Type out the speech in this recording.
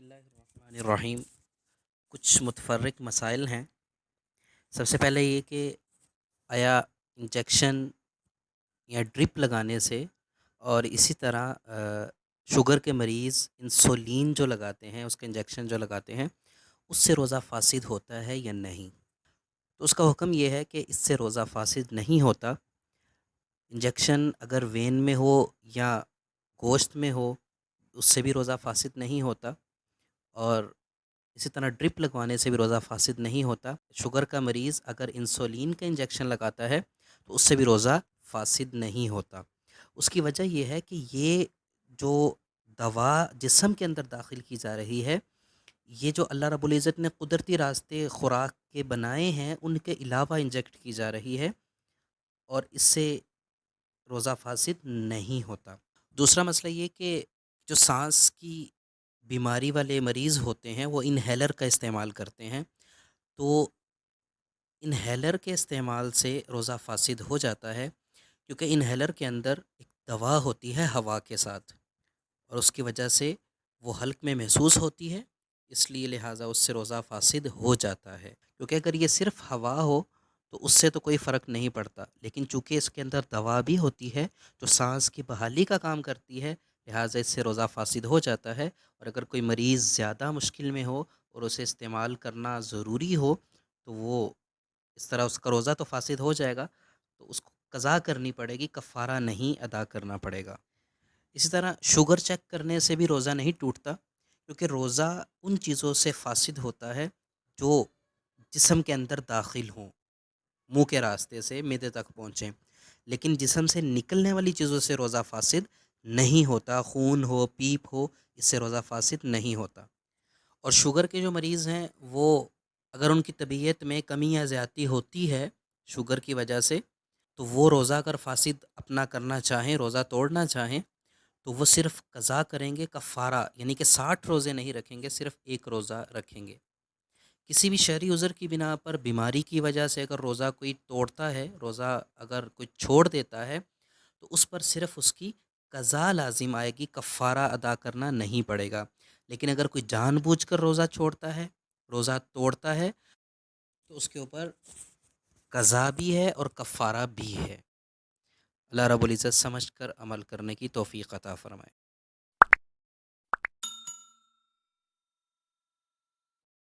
اللہ الرحمن الرحیم۔ کچھ متفرق مسائل ہیں۔ سب سے پہلے یہ کہ آیا انجیکشن یا ڈرپ لگانے سے اور اسی طرح شوگر کے مریض انسولین جو لگاتے ہیں، اس کے انجیکشن جو لگاتے ہیں، اس سے روزہ فاسد ہوتا ہے یا نہیں؟ تو اس کا حکم یہ ہے کہ اس سے روزہ فاسد نہیں ہوتا۔ انجیکشن اگر وین میں ہو یا گوشت میں ہو، اس سے بھی روزہ فاسد نہیں ہوتا، اور اسی طرح ڈرپ لگوانے سے بھی روزہ فاسد نہیں ہوتا۔ شوگر کا مریض اگر انسولین کا انجیکشن لگاتا ہے تو اس سے بھی روزہ فاسد نہیں ہوتا۔ اس کی وجہ یہ ہے کہ یہ جو دوا جسم کے اندر داخل کی جا رہی ہے، یہ جو اللہ رب العزت نے قدرتی راستے خوراک کے بنائے ہیں، ان کے علاوہ انجیکٹ کی جا رہی ہے، اور اس سے روزہ فاسد نہیں ہوتا۔ دوسرا مسئلہ یہ کہ جو سانس کی بیماری والے مریض ہوتے ہیں وہ انہیلر کا استعمال کرتے ہیں، تو انہیلر کے استعمال سے روزہ فاسد ہو جاتا ہے، کیونکہ انہیلر کے اندر ایک دوا ہوتی ہے ہوا کے ساتھ، اور اس کی وجہ سے وہ حلق میں محسوس ہوتی ہے، اس لیے لہٰذا اس سے روزہ فاسد ہو جاتا ہے۔ کیونکہ اگر یہ صرف ہوا ہو تو اس سے تو کوئی فرق نہیں پڑتا، لیکن چونکہ اس کے اندر دوا بھی ہوتی ہے جو سانس کی بحالی کا کام کرتی ہے، لہٰذا اس سے روزہ فاسد ہو جاتا ہے۔ اور اگر کوئی مریض زیادہ مشکل میں ہو اور اسے استعمال کرنا ضروری ہو تو وہ اس طرح اس کا روزہ تو فاسد ہو جائے گا، تو اس کو قضا کرنی پڑے گی، کفارہ نہیں ادا کرنا پڑے گا۔ اسی طرح شوگر چیک کرنے سے بھی روزہ نہیں ٹوٹتا، کیونکہ روزہ ان چیزوں سے فاسد ہوتا ہے جو جسم کے اندر داخل ہوں، منہ کے راستے سے معدے تک پہنچیں، لیکن جسم سے نکلنے والی چیزوں سے روزہ فاسد نہیں ہوتا۔ خون ہو، پیپ ہو، اس سے روزہ فاسد نہیں ہوتا۔ اور شوگر کے جو مریض ہیں وہ اگر ان کی طبیعت میں کمی یا زیادتی ہوتی ہے شوگر کی وجہ سے، تو وہ روزہ اگر فاسد اپنا کرنا چاہیں، روزہ توڑنا چاہیں، تو وہ صرف قضا کریں گے، کفارہ، یعنی کہ 60 روزے نہیں رکھیں گے، صرف ایک روزہ رکھیں گے۔ کسی بھی شرعی عذر کی بنا پر، بیماری کی وجہ سے اگر روزہ کوئی توڑتا ہے، روزہ اگر کوئی چھوڑ دیتا ہے، تو اس پر صرف اس کی قضا لازم آئے گی، کفارہ ادا کرنا نہیں پڑے گا۔ لیکن اگر کوئی جان بوجھ کر روزہ چھوڑتا ہے، روزہ توڑتا ہے، تو اس کے اوپر قضا بھی ہے اور کفارہ بھی ہے۔ اللہ رب العزت سمجھ کر عمل کرنے کی توفیق عطا فرمائے۔